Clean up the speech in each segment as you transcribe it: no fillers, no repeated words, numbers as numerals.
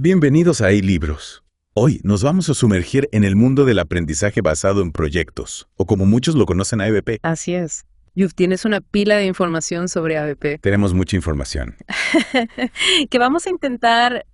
Bienvenidos a iLibros. Hoy nos vamos a sumergir en el mundo del aprendizaje basado en proyectos, o como muchos lo conocen, ABP. Así es. Yuf, tienes una pila de información sobre ABP Tenemos mucha información. que vamos a intentar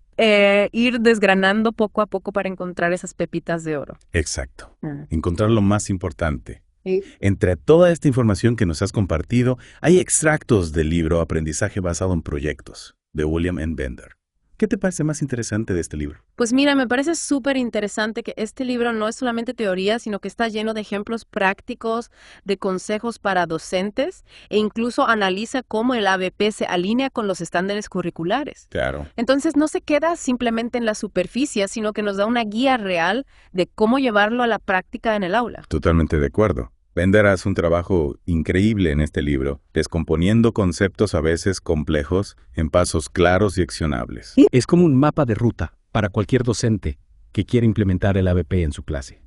ir desgranando poco a poco para encontrar esas pepitas de oro. Exacto. Ah. Encontrar lo más importante. Sí. Entre toda esta información que nos has compartido, hay extractos del libro Aprendizaje basado en proyectos, de William N. Bender. ¿Qué te parece más interesante de este libro? Pues mira, me parece súper interesante que este libro no es solamente teoría, sino que está lleno de ejemplos prácticos, de consejos para docentes, e incluso analiza cómo el ABP se alinea con los estándares curriculares. Claro. Entonces no se queda simplemente en la superficie, sino que nos da una guía real de cómo llevarlo a la práctica en el aula. Totalmente de acuerdo. Bender hace un trabajo increíble en este libro, descomponiendo conceptos a veces complejos en pasos claros y accionables. Es como un mapa de ruta para cualquier docente que quiera implementar el ABP en su clase.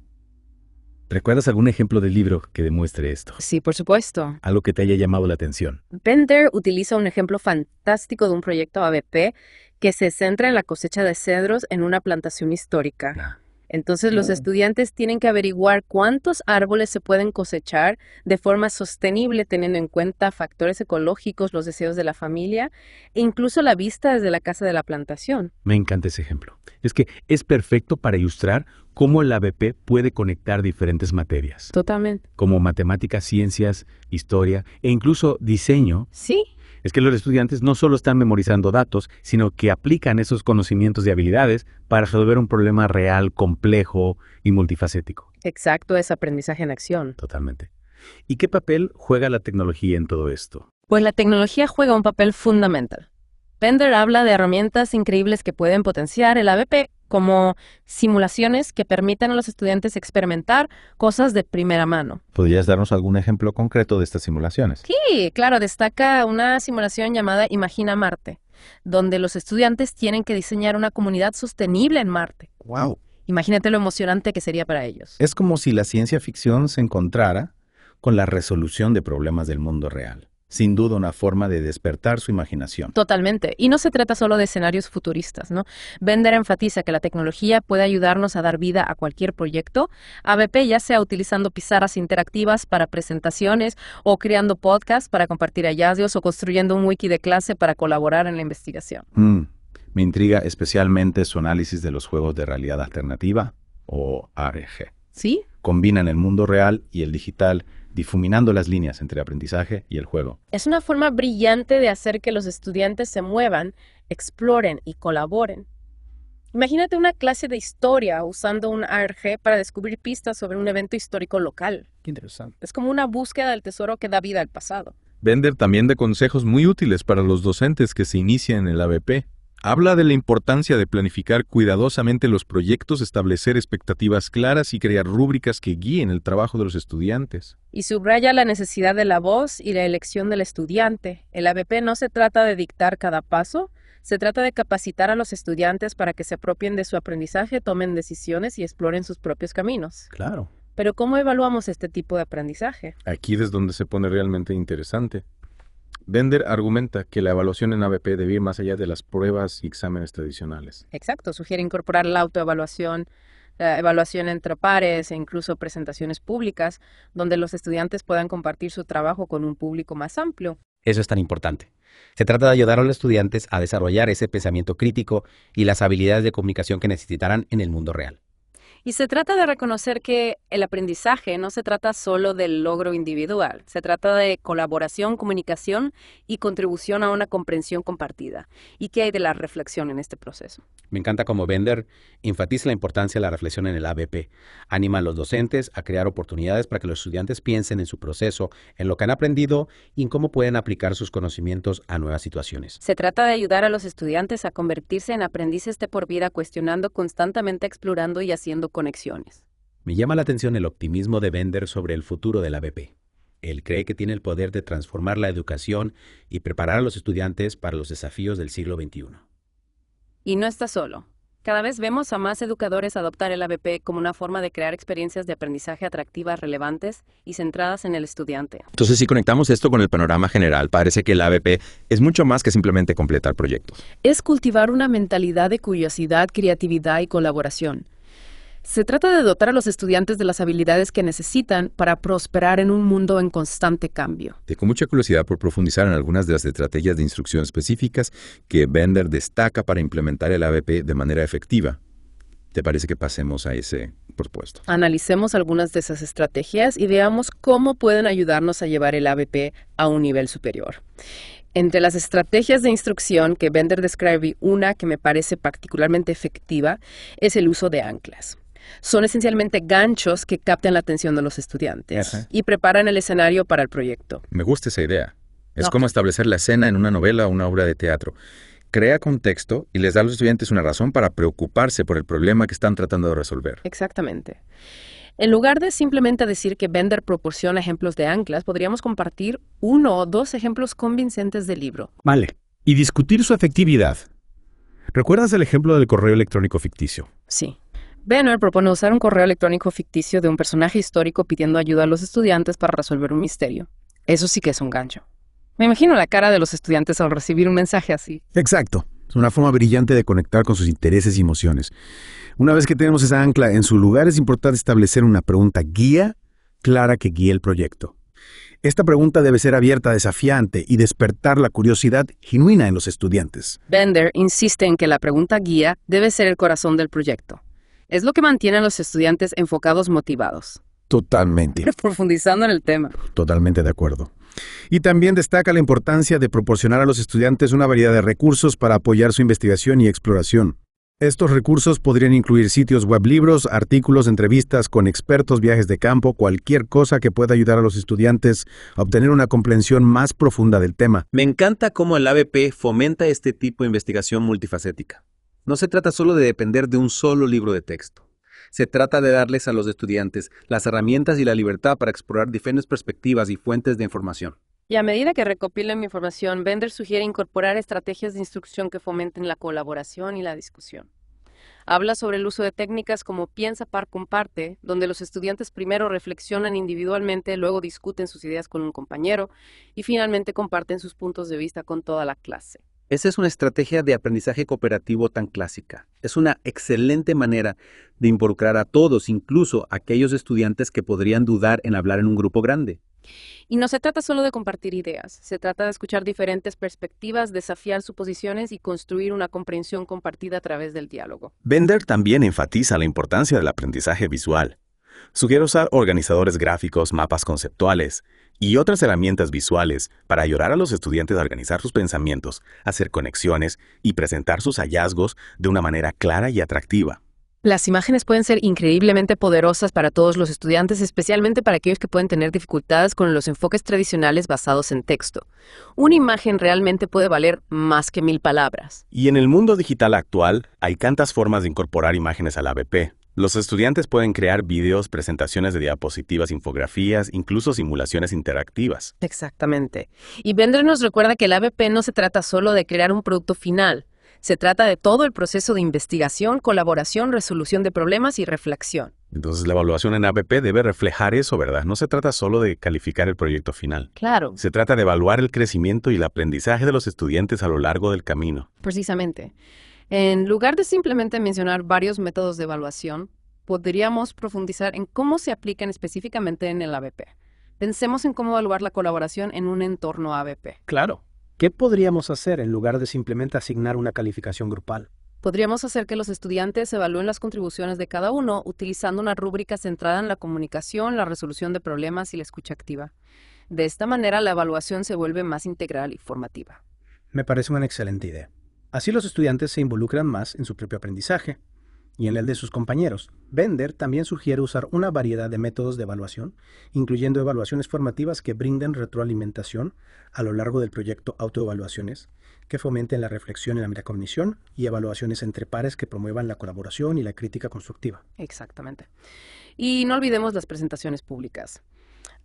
¿Recuerdas algún ejemplo del libro que demuestre esto? Sí, por supuesto. Algo que te haya llamado la atención. Bender utiliza un ejemplo fantástico de un proyecto ABP que se centra en la cosecha de cedros en una plantación histórica. Entonces los estudiantes tienen que averiguar cuántos árboles se pueden cosechar de forma sostenible, teniendo en cuenta factores ecológicos, los deseos de la familia e incluso la vista desde la casa de la plantación. Me encanta ese ejemplo. Es que es perfecto para ilustrar cómo el ABP puede conectar diferentes materias, Totalmente. como matemáticas, ciencias, historia e incluso diseño. Sí. Es que los estudiantes no solo están memorizando datos, sino que aplican esos conocimientos y habilidades para resolver un problema real, complejo y multifacético. Exacto, es aprendizaje en acción. Totalmente. ¿Y qué papel juega la tecnología en todo esto? Pues la tecnología juega un papel fundamental. Bender habla de herramientas increíbles que pueden potenciar el ABP, como simulaciones que permitan a los estudiantes experimentar cosas de primera mano. ¿Podrías darnos algún ejemplo concreto de estas simulaciones? Sí, claro, destaca una simulación llamada Imagina Marte, donde los estudiantes tienen que diseñar una comunidad sostenible en Marte. ¡Wow! Imagínate lo emocionante que sería para ellos. Es como si la ciencia ficción se encontrara con la resolución de problemas del mundo real. Sin duda una forma de despertar su imaginación. Totalmente. Y no se trata solo de escenarios futuristas, ¿no? Bender enfatiza que la tecnología puede ayudarnos a dar vida a cualquier proyecto, ABP ya sea utilizando pizarras interactivas para presentaciones o creando podcasts para compartir hallazgos o construyendo un wiki de clase para colaborar en la investigación. Me intriga especialmente su análisis de los juegos de realidad alternativa, o ARG. ¿Sí? Combinan el mundo real y el digital, difuminando las líneas entre aprendizaje y el juego. Es una forma brillante de hacer que los estudiantes se muevan, exploren y colaboren. Imagínate una clase de historia usando un ARG para descubrir pistas sobre un evento histórico local. Qué interesante. Es como una búsqueda del tesoro que da vida al pasado. Bender también da consejos muy útiles para los docentes que se inician en el ABP. Habla de la importancia de planificar cuidadosamente los proyectos, establecer expectativas claras y crear rúbricas que guíen el trabajo de los estudiantes. Y subraya la necesidad de la voz y la elección del estudiante. El ABP no se trata de dictar cada paso, se trata de capacitar a los estudiantes para que se apropien de su aprendizaje, tomen decisiones y exploren sus propios caminos. Claro. Pero ¿cómo evaluamos este tipo de aprendizaje? Aquí es donde se pone realmente interesante. Bender argumenta que la evaluación en ABP debe ir más allá de las pruebas y exámenes tradicionales. Exacto, sugiere incorporar la autoevaluación, la evaluación entre pares e incluso presentaciones públicas, donde los estudiantes puedan compartir su trabajo con un público más amplio. Eso es tan importante. Se trata de ayudar a los estudiantes a desarrollar ese pensamiento crítico y las habilidades de comunicación que necesitarán en el mundo real. Y se trata de reconocer que el aprendizaje no se trata solo del logro individual, se trata de colaboración, comunicación y contribución a una comprensión compartida. ¿Y qué hay de la reflexión en este proceso? Me encanta cómo Bender enfatiza la importancia de la reflexión en el ABP. Anima a los docentes a crear oportunidades para que los estudiantes piensen en su proceso, en lo que han aprendido y en cómo pueden aplicar sus conocimientos a nuevas situaciones. Se trata de ayudar a los estudiantes a convertirse en aprendices de por vida, cuestionando constantemente, explorando y haciendo conexiones. Me llama la atención el optimismo de Bender sobre el futuro del ABP. Él cree que tiene el poder de transformar la educación y preparar a los estudiantes para los desafíos del siglo XXI. Y no está solo. Cada vez vemos a más educadores adoptar el ABP como una forma de crear experiencias de aprendizaje atractivas, relevantes y centradas en el estudiante. Entonces, si conectamos esto con el panorama general, parece que el ABP es mucho más que simplemente completar proyectos. Es cultivar una mentalidad de curiosidad, creatividad y colaboración. Se trata de dotar a los estudiantes de las habilidades que necesitan para prosperar en un mundo en constante cambio. Tengo mucha curiosidad por profundizar en algunas de las estrategias de instrucción específicas que Bender destaca para implementar el ABP de manera efectiva. ¿Te parece que pasemos a ese propuesto? Analicemos algunas de esas estrategias y veamos cómo pueden ayudarnos a llevar el ABP a un nivel superior. Entre las estrategias de instrucción que Bender describe, una que me parece particularmente efectiva es el uso de anclas. Son esencialmente ganchos que captan la atención de los estudiantes y preparan el escenario para el proyecto. Me gusta esa idea. Es como establecer la escena en una novela o una obra de teatro. Crea contexto y les da a los estudiantes una razón para preocuparse por el problema que están tratando de resolver. Exactamente. En lugar de simplemente decir que Bender proporciona ejemplos de anclas, podríamos compartir 1 o 2 ejemplos convincentes del libro. Vale. Y discutir su efectividad. ¿Recuerdas el ejemplo del correo electrónico ficticio? Sí. Bender propone usar un correo electrónico ficticio de un personaje histórico pidiendo ayuda a los estudiantes para resolver un misterio. Eso sí que es un gancho. Me imagino la cara de los estudiantes al recibir un mensaje así. Exacto. Es una forma brillante de conectar con sus intereses y emociones. Una vez que tenemos esa ancla en su lugar, es importante establecer una pregunta guía clara que guíe el proyecto. Esta pregunta debe ser abierta, desafiante y despertar la curiosidad genuina en los estudiantes. Bender insiste en que la pregunta guía debe ser el corazón del proyecto. Es lo que mantiene a los estudiantes enfocados, motivados. Totalmente. Profundizando en el tema. Totalmente de acuerdo. Y también destaca la importancia de proporcionar a los estudiantes una variedad de recursos para apoyar su investigación y exploración. Estos recursos podrían incluir sitios web, libros, artículos, entrevistas con expertos, viajes de campo, cualquier cosa que pueda ayudar a los estudiantes a obtener una comprensión más profunda del tema. Me encanta cómo el ABP fomenta este tipo de investigación multifacética. No se trata solo de depender de un solo libro de texto. Se trata de darles a los estudiantes las herramientas y la libertad para explorar diferentes perspectivas y fuentes de información. Y a medida que recopilen mi información, Bender sugiere incorporar estrategias de instrucción que fomenten la colaboración y la discusión. Habla sobre el uso de técnicas como piensa, par, comparte, donde los estudiantes primero reflexionan individualmente, luego discuten sus ideas con un compañero y finalmente comparten sus puntos de vista con toda la clase. Esa es una estrategia de aprendizaje cooperativo tan clásica. Es una excelente manera de involucrar a todos, incluso a aquellos estudiantes que podrían dudar en hablar en un grupo grande. Y no se trata solo de compartir ideas, se trata de escuchar diferentes perspectivas, desafiar suposiciones y construir una comprensión compartida a través del diálogo. Bender también enfatiza la importancia del aprendizaje visual. Sugiere usar organizadores gráficos, mapas conceptuales y otras herramientas visuales para ayudar a los estudiantes a organizar sus pensamientos, hacer conexiones y presentar sus hallazgos de una manera clara y atractiva. Las imágenes pueden ser increíblemente poderosas para todos los estudiantes, especialmente para aquellos que pueden tener dificultades con los enfoques tradicionales basados en texto. Una imagen realmente puede valer más que 1000 palabras. Y en el mundo digital actual, hay tantas formas de incorporar imágenes al ABP. Los estudiantes pueden crear videos, presentaciones de diapositivas, infografías, incluso simulaciones interactivas. Exactamente. Y Bender nos recuerda que el ABP no se trata solo de crear un producto final. Se trata de todo el proceso de investigación, colaboración, resolución de problemas y reflexión. Entonces la evaluación en ABP debe reflejar eso, ¿verdad? No se trata solo de calificar el proyecto final. Claro. Se trata de evaluar el crecimiento y el aprendizaje de los estudiantes a lo largo del camino. Precisamente. En lugar de simplemente mencionar varios métodos de evaluación, podríamos profundizar en cómo se aplican específicamente en el ABP. Pensemos en cómo evaluar la colaboración en un entorno ABP. Claro. ¿Qué podríamos hacer en lugar de simplemente asignar una calificación grupal? Podríamos hacer que los estudiantes evalúen las contribuciones de cada uno utilizando una rúbrica centrada en la comunicación, la resolución de problemas y la escucha activa. De esta manera, la evaluación se vuelve más integral y formativa. Me parece una excelente idea. Así los estudiantes se involucran más en su propio aprendizaje y en el de sus compañeros. Bender también sugiere usar una variedad de métodos de evaluación, incluyendo evaluaciones formativas que brinden retroalimentación a lo largo del proyecto, autoevaluaciones que fomenten la reflexión y la metacognición y evaluaciones entre pares que promuevan la colaboración y la crítica constructiva. Exactamente. Y no olvidemos las presentaciones públicas.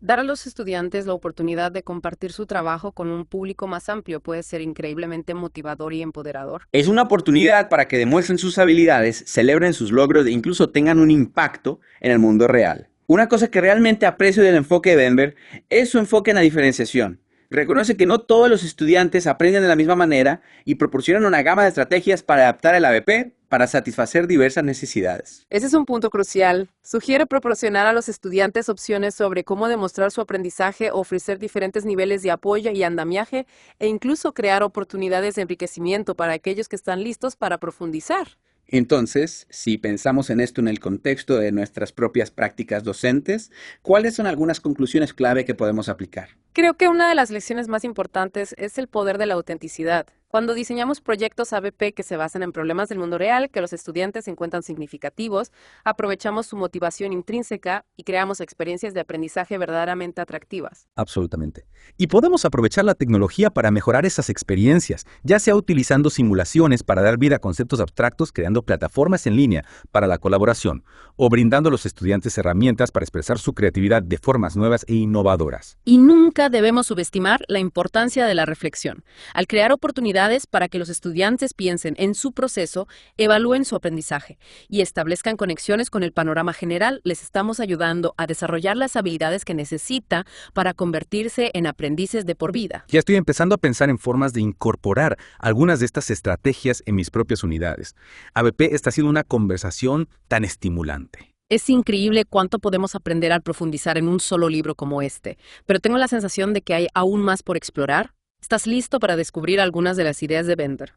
Dar a los estudiantes la oportunidad de compartir su trabajo con un público más amplio puede ser increíblemente motivador y empoderador. Es una oportunidad para que demuestren sus habilidades, celebren sus logros e incluso tengan un impacto en el mundo real. Una cosa que realmente aprecio del enfoque de Bender es su enfoque en la diferenciación. Reconoce que no todos los estudiantes aprenden de la misma manera y proporcionan una gama de estrategias para adaptar el ABP para satisfacer diversas necesidades. Ese es un punto crucial. Sugiere proporcionar a los estudiantes opciones sobre cómo demostrar su aprendizaje, ofrecer diferentes niveles de apoyo y andamiaje e incluso crear oportunidades de enriquecimiento para aquellos que están listos para profundizar. Entonces, si pensamos en esto en el contexto de nuestras propias prácticas docentes, ¿cuáles son algunas conclusiones clave que podemos aplicar? Creo que una de las lecciones más importantes es el poder de la autenticidad. Cuando diseñamos proyectos ABP que se basan en problemas del mundo real, que los estudiantes encuentran significativos, aprovechamos su motivación intrínseca y creamos experiencias de aprendizaje verdaderamente atractivas. Absolutamente. Y podemos aprovechar la tecnología para mejorar esas experiencias, ya sea utilizando simulaciones para dar vida a conceptos abstractos, creando plataformas en línea para la colaboración, o brindando a los estudiantes herramientas para expresar su creatividad de formas nuevas e innovadoras. Y nunca debemos subestimar la importancia de la reflexión. Al crear oportunidades para que los estudiantes piensen en su proceso, evalúen su aprendizaje y establezcan conexiones con el panorama general, les estamos ayudando a desarrollar las habilidades que necesita para convertirse en aprendices de por vida. Ya estoy empezando a pensar en formas de incorporar algunas de estas estrategias en mis propias unidades. ABP está siendo una conversación tan estimulante. Es increíble cuánto podemos aprender al profundizar en un solo libro como este, pero tengo la sensación de que hay aún más por explorar. ¿Estás listo para descubrir algunas de las ideas de Bender?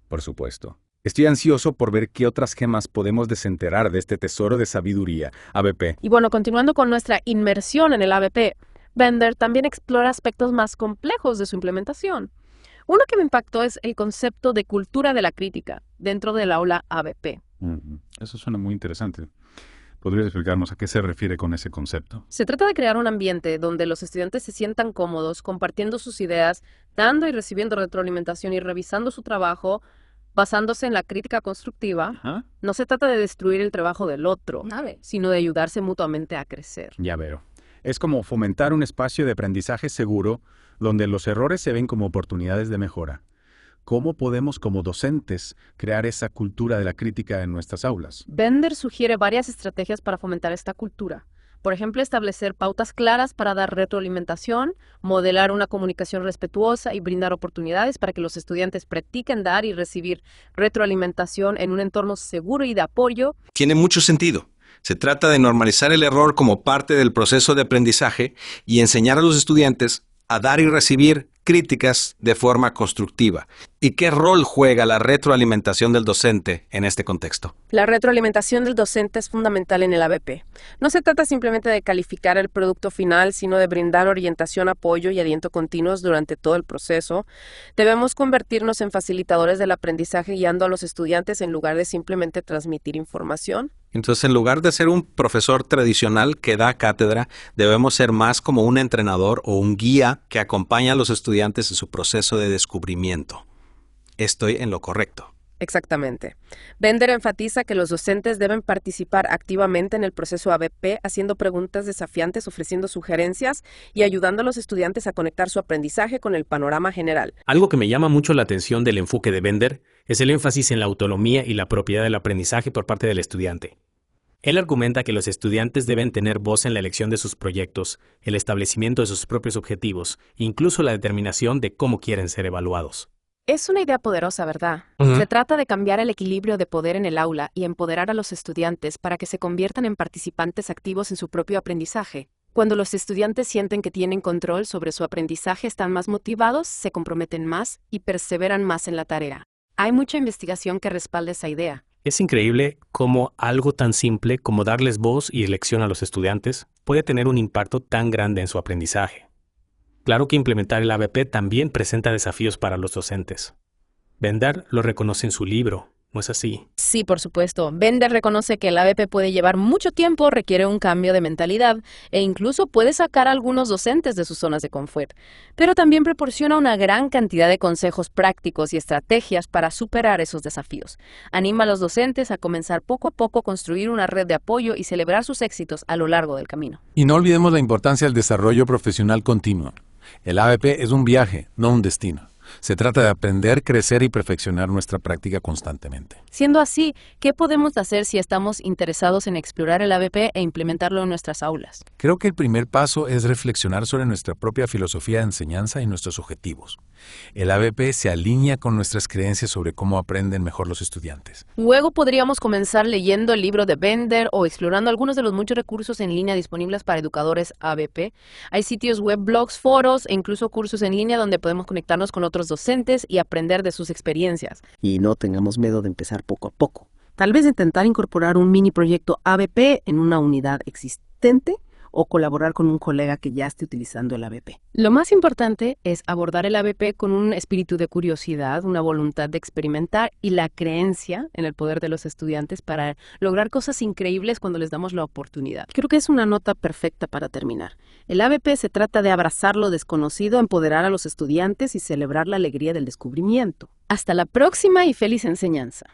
Por supuesto. Estoy ansioso por ver qué otras gemas podemos desenterrar de este tesoro de sabiduría, ABP. Y bueno, continuando con nuestra inmersión en el ABP, Bender también explora aspectos más complejos de su implementación. Uno que me impactó es el concepto de cultura de la crítica dentro del aula ABP. Eso suena muy interesante. ¿Podrías explicarnos a qué se refiere con ese concepto? Se trata de crear un ambiente donde los estudiantes se sientan cómodos compartiendo sus ideas, dando y recibiendo retroalimentación y revisando su trabajo, basándose en la crítica constructiva. Ajá. No se trata de destruir el trabajo del otro, sino de ayudarse mutuamente a crecer. Ya veo. Es como fomentar un espacio de aprendizaje seguro donde los errores se ven como oportunidades de mejora. ¿Cómo podemos, como docentes, crear esa cultura de la crítica en nuestras aulas? Bender sugiere varias estrategias para fomentar esta cultura. Por ejemplo, establecer pautas claras para dar retroalimentación, modelar una comunicación respetuosa y brindar oportunidades para que los estudiantes practiquen dar y recibir retroalimentación en un entorno seguro y de apoyo. Tiene mucho sentido. Se trata de normalizar el error como parte del proceso de aprendizaje y enseñar a los estudiantes a dar y recibir críticas de forma constructiva. ¿Y qué rol juega la retroalimentación del docente en este contexto? La retroalimentación del docente es fundamental en el ABP. No se trata simplemente de calificar el producto final, sino de brindar orientación, apoyo y aliento continuos durante todo el proceso. Debemos convertirnos en facilitadores del aprendizaje guiando a los estudiantes en lugar de simplemente transmitir información. Entonces, en lugar de ser un profesor tradicional que da cátedra, debemos ser más como un entrenador o un guía que acompaña a los estudiantes en su proceso de descubrimiento. Estoy en lo correcto. Exactamente. Bender enfatiza que los docentes deben participar activamente en el proceso ABP, haciendo preguntas desafiantes, ofreciendo sugerencias y ayudando a los estudiantes a conectar su aprendizaje con el panorama general. Algo que me llama mucho la atención del enfoque de Bender es el énfasis en la autonomía y la propiedad del aprendizaje por parte del estudiante. Él argumenta que los estudiantes deben tener voz en la elección de sus proyectos, el establecimiento de sus propios objetivos, incluso la determinación de cómo quieren ser evaluados. Es una idea poderosa, ¿verdad? Se trata de cambiar el equilibrio de poder en el aula y empoderar a los estudiantes para que se conviertan en participantes activos en su propio aprendizaje. Cuando los estudiantes sienten que tienen control sobre su aprendizaje, están más motivados, se comprometen más y perseveran más en la tarea. Hay mucha investigación que respalda esa idea. Es increíble cómo algo tan simple como darles voz y elección a los estudiantes puede tener un impacto tan grande en su aprendizaje. Claro que implementar el ABP también presenta desafíos para los docentes. Bender lo reconoce en su libro, ¿No es así? Sí, por supuesto. Bender reconoce que el ABP puede llevar mucho tiempo, requiere un cambio de mentalidad e incluso puede sacar a algunos docentes de sus zonas de confort. Pero también proporciona una gran cantidad de consejos prácticos y estrategias para superar esos desafíos. Anima a los docentes a comenzar poco a poco a construir una red de apoyo y celebrar sus éxitos a lo largo del camino. Y no olvidemos la importancia del desarrollo profesional continuo. El ABP es un viaje, no un destino. Se trata de aprender, crecer y perfeccionar nuestra práctica constantemente. Siendo así, ¿qué podemos hacer si estamos interesados en explorar el ABP e implementarlo en nuestras aulas? Creo que el primer paso es reflexionar sobre nuestra propia filosofía de enseñanza y nuestros objetivos. El ABP se alinea con nuestras creencias sobre cómo aprenden mejor los estudiantes. Luego podríamos comenzar leyendo el libro de Bender o explorando algunos de los muchos recursos en línea disponibles para educadores ABP. Hay sitios web, blogs, foros e incluso cursos en línea donde podemos conectarnos con otros docentes y aprender de sus experiencias. Y no tengamos miedo de empezar poco a poco. Tal vez intentar incorporar un mini proyecto ABP en una unidad existente o colaborar con un colega que ya esté utilizando el ABP. Lo más importante es abordar el ABP con un espíritu de curiosidad, una voluntad de experimentar y la creencia en el poder de los estudiantes para lograr cosas increíbles cuando les damos la oportunidad. Creo que es una nota perfecta para terminar. El ABP se trata de abrazar lo desconocido, empoderar a los estudiantes y celebrar la alegría del descubrimiento. Hasta la próxima y feliz enseñanza.